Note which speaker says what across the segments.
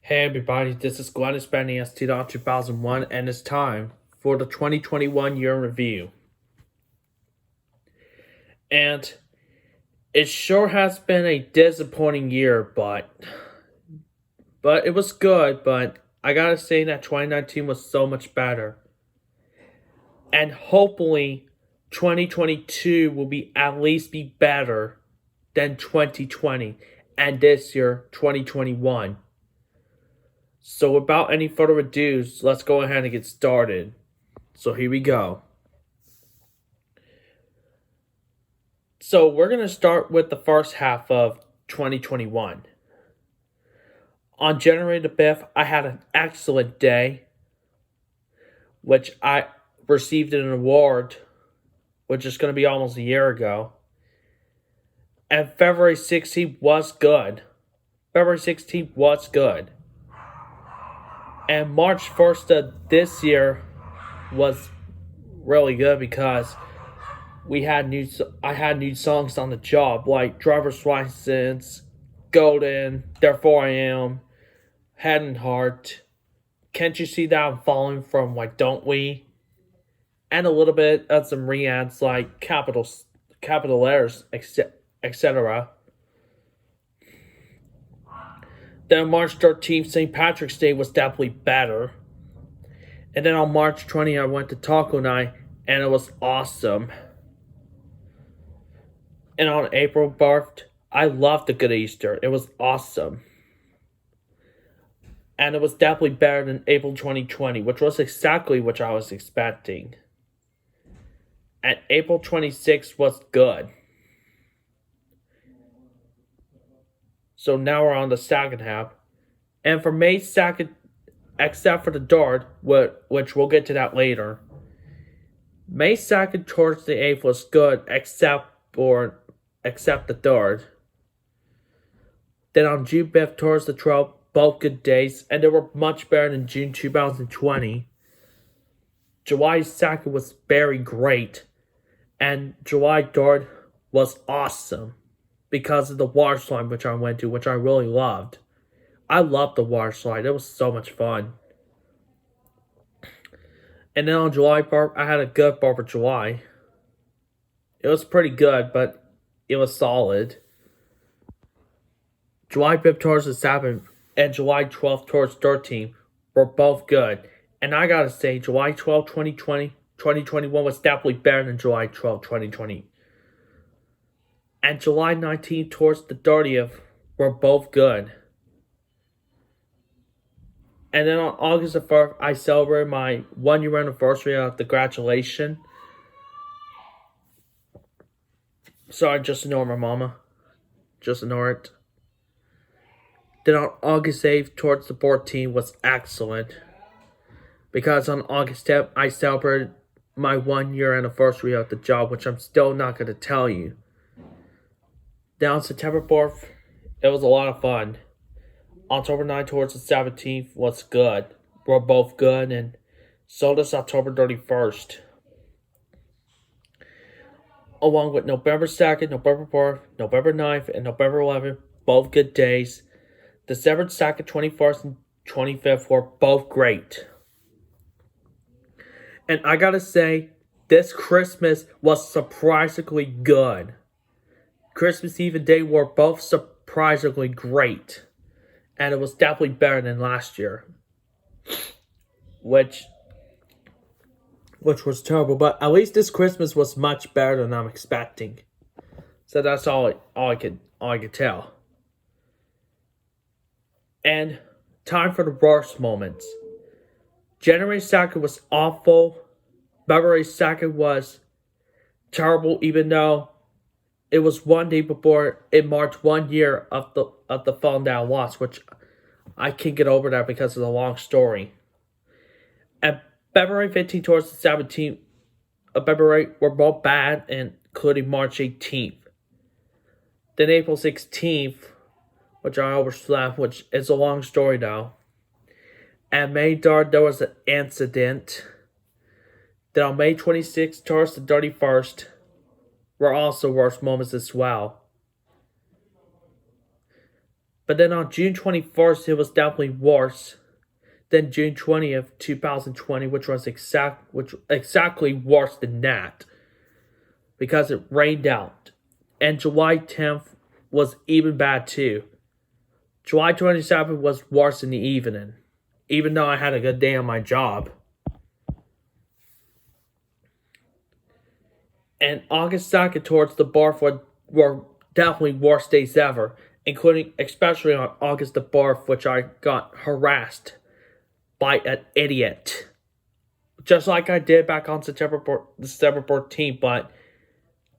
Speaker 1: Hey everybody, this is Glenn spending ST.2001 and it's time for the 2021 year in review. And it sure has been a disappointing year, but it was good, but I gotta say that 2019 was so much better. And hopefully 2022 will be at least be better than 2020 and this year 2021. So without any further ado, let's go ahead and get started. So here we go. So we're going to start with the first half of 2021. On January the 5th, I had an excellent day, which I received an award, which is going to be almost a year ago. And February 16th was good. And March 1st of this year was really good because I had new songs on the job like Driver's License, Golden, Therefore I Am, Head and Heart, Can't You See That I'm Falling from Why Don't We, and a little bit of some re-ads like capital letters, etc. Then on March 13th, St. Patrick's Day was definitely better. And then on March 20th, I went to Taco Night, and it was awesome. And on April 1st, I loved the Good Easter. It was awesome. And it was definitely better than April 2020, which was exactly what I was expecting. And April 26th was good. So now we're on the second half. And for May 2nd, except for the Dart, which we'll get to that later. May 2nd towards the 8th was good, except the Dart. Then on June 5th towards the 12th, both good days, and they were much better than June 2020. July 2nd was very great, and July 3rd was awesome because of the water slide which I went to, which I really loved. I loved the water slide. It was so much fun. And then on July 4th, I had a good 4th of July. It was pretty good, but it was solid. July 5th towards the 7th and July 12th towards 13th were both good. And I gotta say, July 12th, 2021 was definitely better than July 12th, 2020. And July 19th towards the 30th were both good. And then on August the 1st, I celebrated my 1-year anniversary of the graduation. Sorry, just ignore my mama. Just ignore it. Then on August 8th towards the 14th was excellent. Because on August 10th, I celebrated my 1-year anniversary of the job, which I'm still not going to tell you. Then on September 4th, it was a lot of fun. October 9th towards the 17th was good. We're both good, and so does October 31st. Along with November 2nd, November 4th, November 9th, and November 11th, both good days. December 2nd, 21st, and 25th were both great. And I gotta say, this Christmas was surprisingly good. Christmas Eve and Day were both surprisingly great. And it was definitely better than last year. Which was terrible, but at least this Christmas was much better than I'm expecting. So that's all I could tell. And time for the worst moments. January 2nd was awful. February 2nd was terrible, even though it was one day before it marked 1 year of the phone that I lost, which I can't get over that because of the long story. And February 15th towards the 17th of February were both bad, including March 18th. Then April 16th, which I overslept, which is a long story though. And May 3rd, there was an incident. Then on May 26th towards the 31st were also worst moments as well. But then on June 21st, it was definitely worse than June 20th, 2020, which was exactly worse than that because it rained out. And July 10th was even bad too. July 27th was worse in the evening, even though I had a good day on my job. And August 2nd towards the bar were definitely worst days ever, including especially on August the 4th, which I got harassed by an idiot. Just like I did back on December 14th, but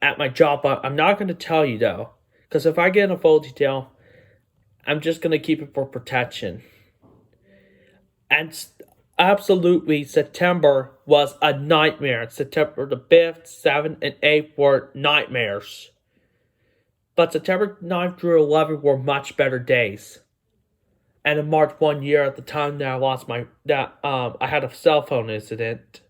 Speaker 1: at my job. But I'm not going to tell you though, because if I get in a full detail, I'm just going to keep it for protection. And absolutely, September was a nightmare. September the 5th, 7th, and 8th were nightmares. But September 9th through 11th were much better days. And in March 1 year, at the time that I lost I had a cell phone incident.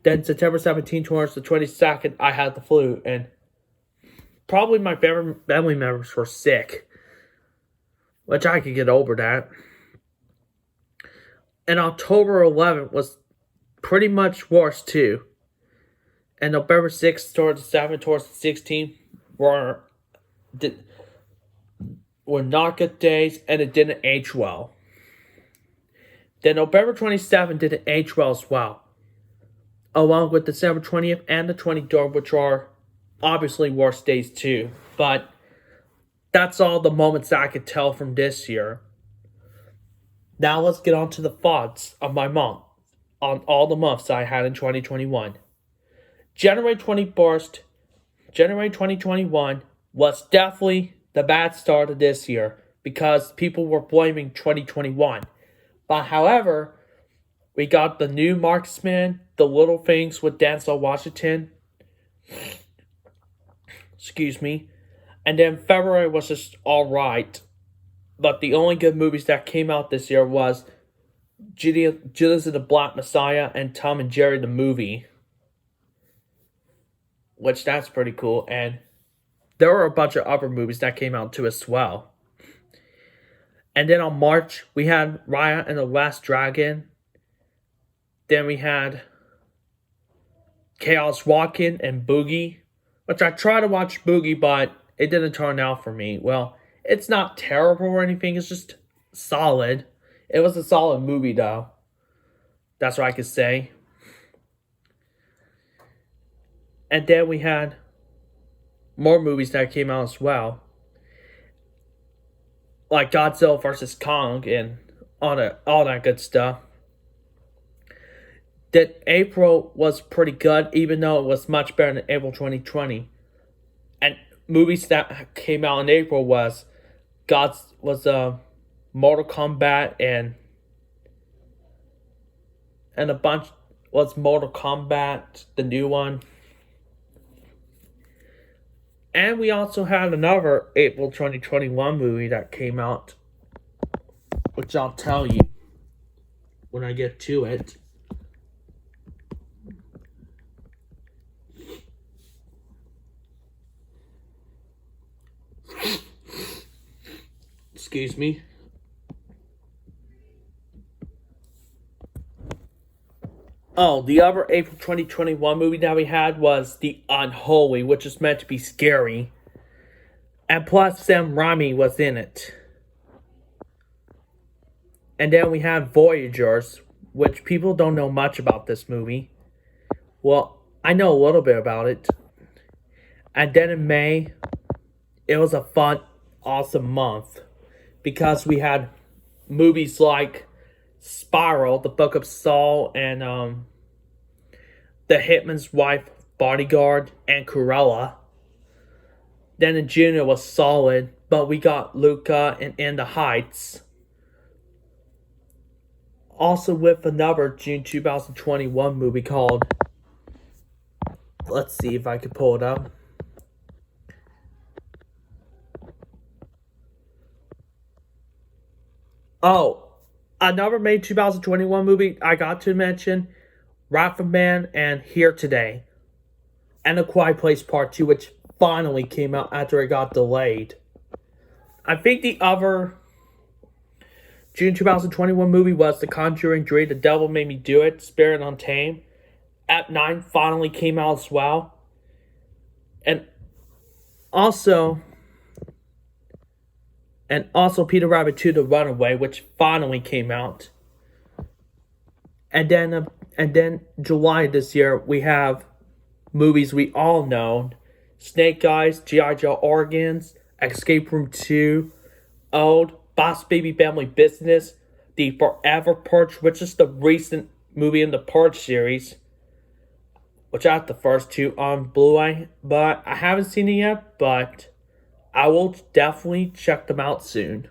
Speaker 1: Then September 17th towards the 22nd, I had the flu. And probably my family members were sick, which I could get over that. And October 11th was pretty much worse too. And November 6th towards the 7th towards the 16th were not good days, and it didn't age well. Then November 27th didn't age well as well, along with December 20th and the 23rd, which are obviously worse days too. But that's all the moments that I could tell from this year. Now let's get on to the thoughts of my mom on all the months I had in 2021. January 2021 was definitely the bad start of this year because people were blaming 2021. But however, we got the new Marksman, The Little Things with Denzel Washington. Excuse me. And then February was just alright. But the only good movies that came out this year was Judas and the Black Messiah and Tom and Jerry the movie. Which that's pretty cool. And there were a bunch of other movies that came out too as well. And then on March, we had Raya and the Last Dragon. Then we had Chaos Walking and Boogie. Which I tried to watch Boogie, but it didn't turn out for me. Well, it's not terrible or anything. It's just solid. It was a solid movie, though. That's what I could say. And then we had more movies that came out as well. Like Godzilla vs. Kong and all that good stuff. That April was pretty good, even though it was much better than April 2020. And movies that came out in April was Mortal Kombat and a bunch was Mortal Kombat, the new one. And we also had another April 2021 movie that came out, which I'll tell you when I get to it. Excuse me. Oh, the other April 2021 movie that we had was The Unholy, which is meant to be scary. And plus, Sam Raimi was in it. And then we had Voyagers, which people don't know much about this movie. Well, I know a little bit about it. And then in May, it was a fun, awesome month. Because we had movies like Spiral, The Book of Saul, and The Hitman's Wife, Bodyguard, and Cruella. Then in June it was solid, but we got Luca and In the Heights. Also with another June 2021 movie called, let's see if I can pull it up. Oh, another May 2021 movie I got to mention, Wrath of Man and Here Today. And A Quiet Place Part 2, which finally came out after it got delayed. I think the other June 2021 movie was The Conjuring 3, The Devil Made Me Do It, Spirit Untamed. Ep 9 finally came out as well. And also Peter Rabbit 2, The Runaway, which finally came out. And then July this year, we have movies we all know. Snake Eyes, G.I. Joe Organs, Escape Room 2, Old, Boss Baby Family Business, The Forever Purge, which is the recent movie in the Purge series, which I have the first two on Blu-ray, but I haven't seen it yet, but I will definitely check them out soon.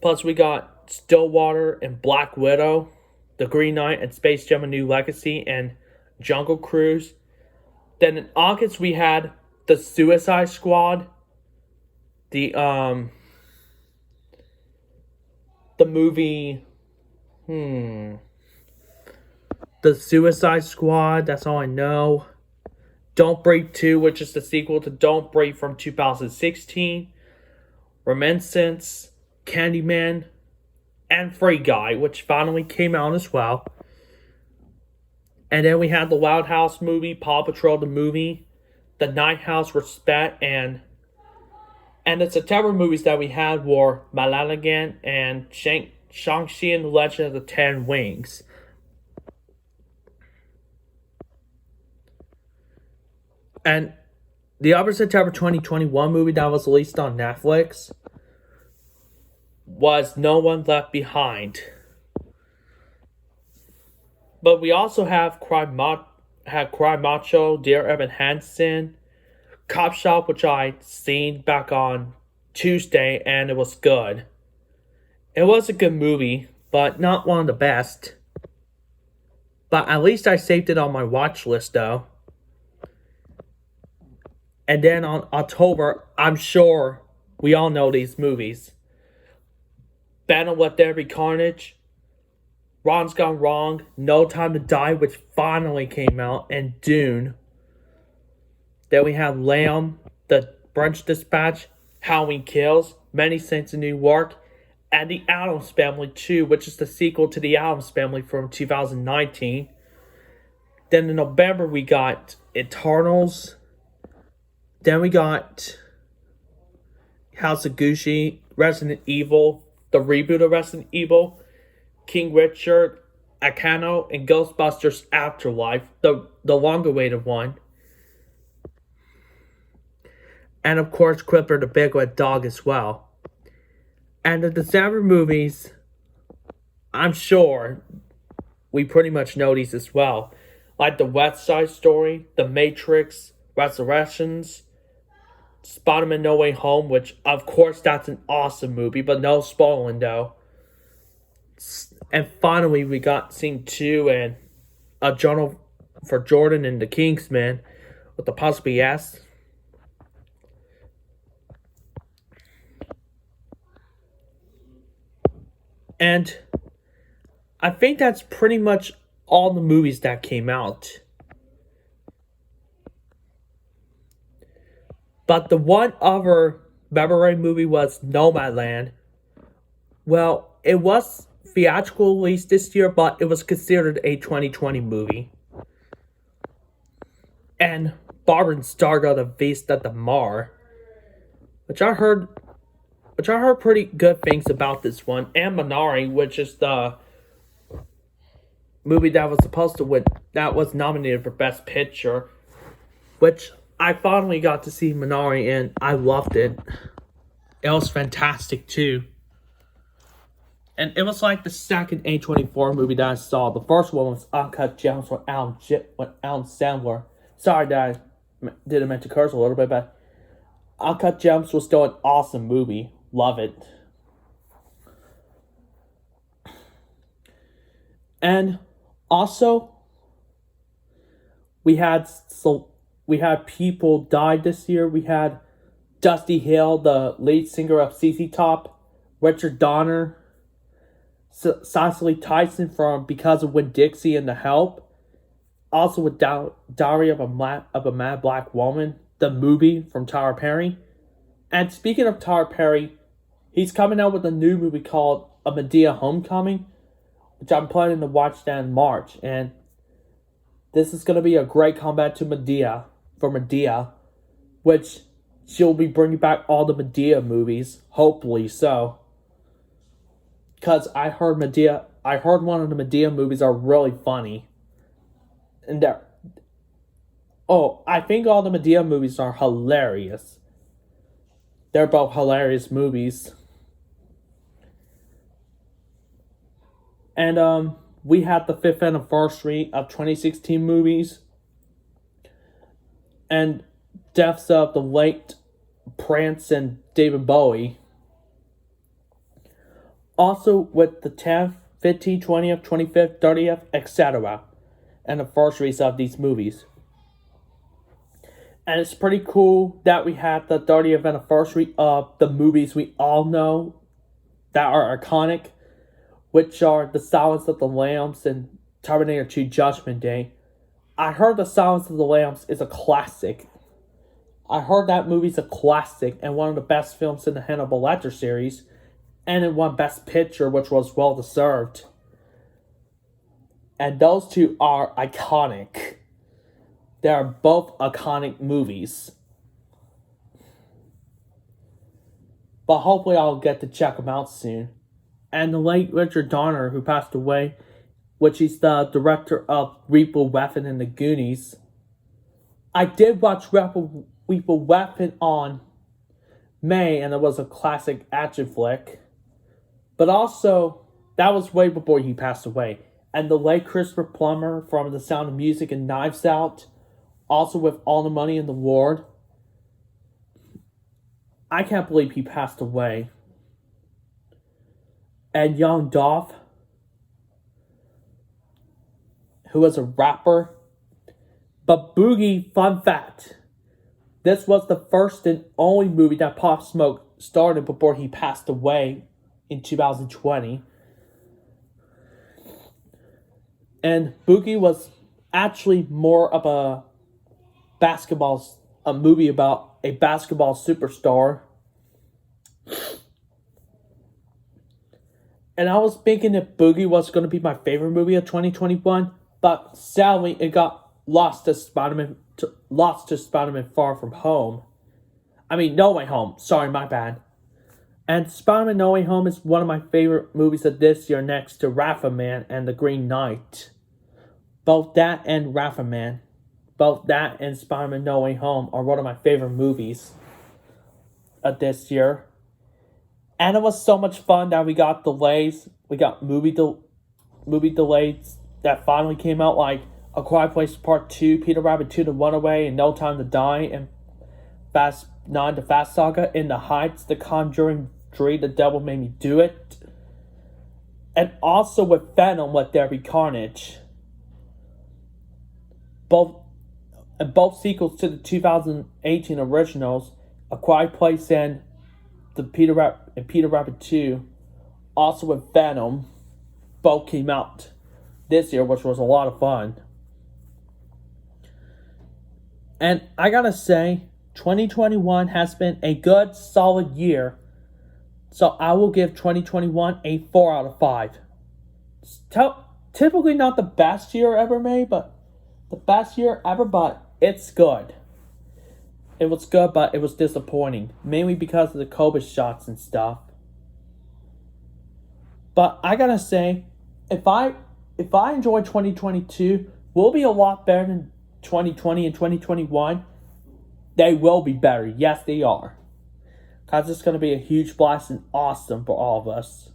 Speaker 1: Plus, we got Stillwater and Black Widow, The Green Knight and Space Jam: A New Legacy, and Jungle Cruise. Then in August, we had The Suicide Squad, the movie, The Suicide Squad, that's all I know. Don't Breathe 2, which is the sequel to Don't Breathe from 2016. Reminiscence, Candyman, and Free Guy, which finally came out as well. And then we had the Wild House movie, Paw Patrol the movie, The Night House, Respect, and the September movies that we had were Malalagan and Shang-Chi and the Legend of the Ten Rings. And the other September 2021 movie that was released on Netflix was No One Left Behind. But we also have Cry Macho, Dear Evan Hansen, Cop Shop, which I seen back on Tuesday, and it was good. It was a good movie, but not one of the best. But at least I saved it on my watch list, though. And then on October, I'm sure we all know these movies. Battle Let There Be Carnage, Ron's Gone Wrong, No Time to Die, which finally came out, and Dune. Then we have Lamb, The French Dispatch, Halloween Kills, Many Saints in New York, and The Addams Family 2, which is the sequel to The Addams Family from 2019. Then in November, we got Eternals. Then we got House of Gucci, Resident Evil, the reboot of Resident Evil, King Richard, Akano, and Ghostbusters Afterlife, the long-awaited one. And of course, Clipper the Big Red Dog as well. And the December movies, I'm sure we pretty much know these as well. Like The West Side Story, The Matrix, Resurrections, Spider-Man No Way Home, which of course that's an awesome movie, but no spoiling though. And finally we got Scene 2 and A Journal for Jordan and the Kingsman with the apostrophe S. And I think that's pretty much all the movies that came out. But the one other February movie was Nomadland. Well, it was theatrical release this year, but it was considered a 2020 movie. And Barbara and Stargo, The Beast at the Mar, which I heard pretty good things about this one. And Minari, which is the movie that was supposed to win, that was nominated for Best Picture, which I finally got to see Minari and I loved it. It was fantastic too. And it was like the second A24 movie that I saw. The first one was Uncut Gems with Alan Sandler. Sorry that I didn't mean to curse a little bit, but Uncut Gems was still an awesome movie. Love it. And also, we had people died this year. We had Dusty Hill, the lead singer of ZZ Top, Richard Donner, Cicely Tyson from Because of Winn-Dixie and The Help. Also with Diary of a Mad Black Woman, the movie from Tyler Perry. And speaking of Tyler Perry, he's coming out with a new movie called A Madea Homecoming, which I'm planning to watch that in March. And this is going to be a great comeback to Madea, which she'll be bringing back all the Madea movies, hopefully so. Because I heard one of the Madea movies are really funny. And I think all the Madea movies are hilarious. They're both hilarious movies. And we had the 5th anniversary of 2016 movies. And deaths of the late Prince and David Bowie. Also with the 10th, 15th, 20th, 25th, 30th, etc. anniversaries of these movies. And it's pretty cool that we had the 30th anniversary of the movies we all know that are iconic, which are The Silence of the Lambs and Terminator 2 Judgment Day. I heard The Silence of the Lambs is a classic. I heard that movie's a classic and one of the best films in the Hannibal Lecter series, and it won Best Picture, which was well deserved. And those two are iconic. They are both iconic movies. But hopefully I'll get to check them out soon. And the late Richard Donner, who passed away, which is the director of Lethal Weapon and The Goonies. I did watch Lethal Weapon on May, and it was a classic action flick. But also, that was way before he passed away. And the late Christopher Plummer from The Sound of Music and Knives Out, also with All the Money in the World. I can't believe he passed away. And Young Dolph, who was a rapper. But Boogie, fun fact, this was the first and only movie that Pop Smoke started before he passed away in 2020. And Boogie was actually more of a movie about a basketball superstar. And I was thinking that Boogie was going to be my favorite movie of 2021, but sadly it got lost to Spider-Man Far From Home. I mean, No Way Home. Sorry, my bad. And Spider-Man No Way Home is one of my favorite movies of this year, next to Raffaman and The Green Knight. Both that and Raffaman, both that and Spider-Man No Way Home are one of my favorite movies of this year. And it was so much fun that we got delays. We got movie delays that finally came out, like A Quiet Place Part 2, Peter Rabbit 2, The Runaway, and No Time to Die, and Fast 9, The Fast Saga, In the Heights, The Conjuring 3, The Devil Made Me Do It. And also with Venom, Let There Be Carnage. Both sequels to the 2018 originals, A Quiet Place and Peter Rabbit 2, also with Venom, both came out this year, which was a lot of fun. And I gotta say, 2021 has been a good, solid year. So I will give 2021 a 4 out of 5. Typically not the best year ever made, but the best year ever, but it's good. It was good, but it was disappointing. Mainly because of the COVID shots and stuff. But I gotta say, if I enjoy 2022, will be a lot better than 2020 and 2021. They will be better. Yes, they are. Because it's going to be a huge blast and awesome for all of us.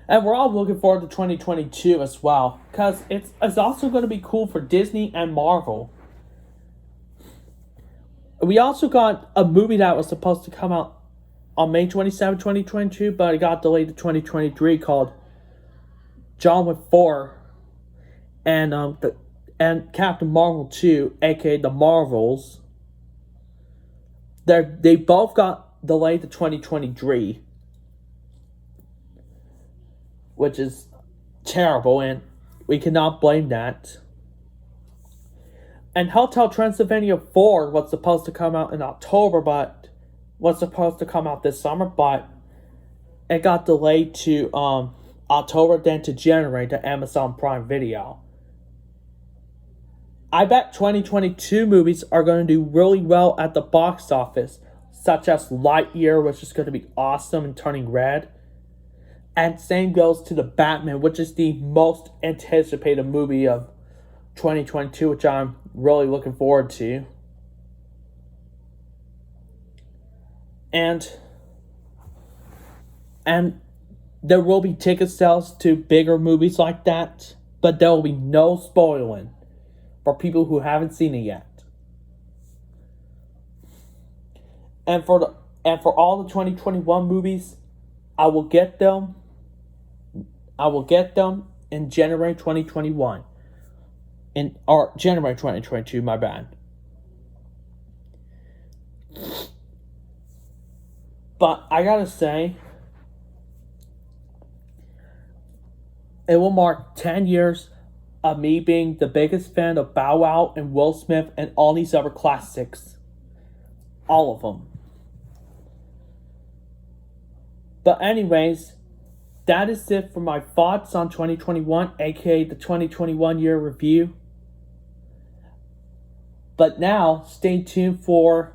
Speaker 1: And we're all looking forward to 2022 as well. Because it's also going to be cool for Disney and Marvel. We also got a movie that was supposed to come out on May 27, 2022. But it got delayed to 2023 called John Wick 4. And Captain Marvel 2, aka The Marvels. They both got delayed to 2023. Which is terrible, and we cannot blame that. And Hotel Transylvania 4 was supposed to come out in October, but was supposed to come out this summer, but it got delayed to October, then to January to Amazon Prime Video. I bet 2022 movies are going to do really well at the box office, such as Lightyear, which is going to be awesome and turning red. And same goes to The Batman, which is the most anticipated movie of 2022, which I'm really looking forward to. And there will be ticket sales to bigger movies like that, but there will be no spoiling for people who haven't seen it yet. And for all the 2021 movies, I will get them in January 2021. Or January 2022, my bad. But I gotta say, it will mark 10 years of me being the biggest fan of Bow Wow and Will Smith and all these other classics. All of them. But anyways, that is it for my thoughts on 2021, aka the 2021 year review. But now, stay tuned for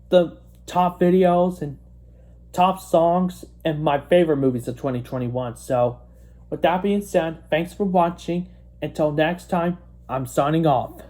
Speaker 1: the top videos and top songs and my favorite movies of 2021. So, with that being said, thanks for watching. Until next time, I'm signing off.